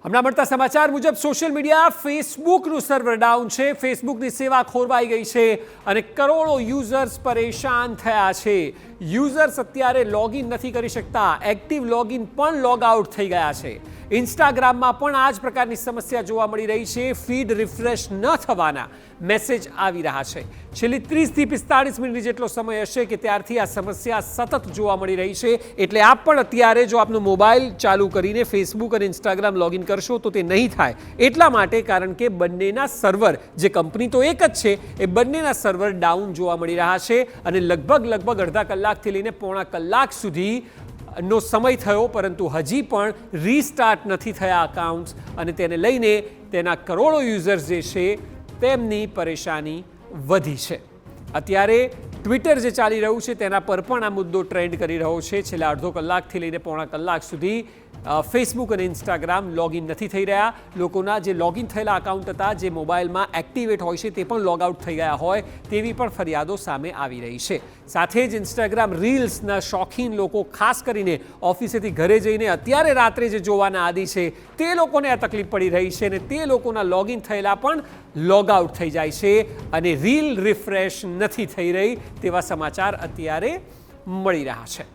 હમણાં મળતા સમાચાર મુજબ સોશિયલ મીડિયા ફેસબુકનું સર્વર ડાઉન છે. ફેસબુકની સેવા ખોરવાઈ ગઈ છે અને કરોડો યુઝર્સ પરેશાન થયા છે. યુઝર્સ અત્યારે લોગિન નથી કરી શકતા, એક્ટિવ લોગિન પણ લોગ આઉટ થઈ ગયા છે. ઇન્સ્ટાગ્રામમાં પણ આ જ પ્રકારની સમસ્યા જોવા મળી રહી છે. ફીડ રિફ્રેશ ન થવાના મેસેજ આવી રહ્યા છે. છેલ્લી 30થી 45 મિનિટ જેટલો સમય હશે કે ત્યારથી આ સમસ્યા સતત જોવા મળી રહી છે. એટલે આપ પણ અત્યારે જો આપનો મોબાઈલ ચાલુ કરીને ફેસબુક અને ઇન્સ્ટાગ્રામ લોગિન કરશો તો તે નહીં થાય. એટલા માટે કારણ કે બંનેના સર્વર, જે કંપની તો એક જ છે, એ બંનેના સર્વર ડાઉન જોવા મળી રહ્યા છે અને લગભગ અડધા કલાકથી લઈને પોણા કલાક સુધી નો સમય થયો, પરંતુ હજી પણ રીસ્ટાર્ટ નથી થયા અકાઉન્ટ્સ અને તેને લઈને તેના કરોડો યુઝર્સ જે છે તેમની પરેશાની વધી છે. અત્યારે ટ્વિટર જે ચાલી રહ્યું છે તેના પર પણ આ મુદ્દો ટ્રેન્ડ કરી રહ્યો છે. છેલ્લા અડધો કલાકથી લઈને પોણા કલાક સુધી ફેસબુક અને ઇન્સ્ટાગ્રામ લોગિન નથી થઈ રહ્યા. લોકોના જે લોગિન થયેલા અકાઉન્ટ હતા, જે મોબાઈલમાં એક્ટિવેટ હોય છે, તે પણ લોગ આઉટ થઈ ગયા હોય તેવી પણ ફરિયાદો સામે આવી રહી છે. સાથે જ ઇન્સ્ટાગ્રામ રીલ્સના શોખીન લોકો, ખાસ કરીને ઓફિસેથી ઘરે જઈને અત્યારે રાત્રે જે જોવાના આદી છે, તે લોકોને આ તકલીફ પડી રહી છે અને તે લોકોના લોગિન થયેલા પણ લોગ આઉટ થઈ જાય છે અને રીલ રિફ્રેશ નથી થઈ રહી તેવા સમાચાર અત્યારે મળી રહ્યા છે.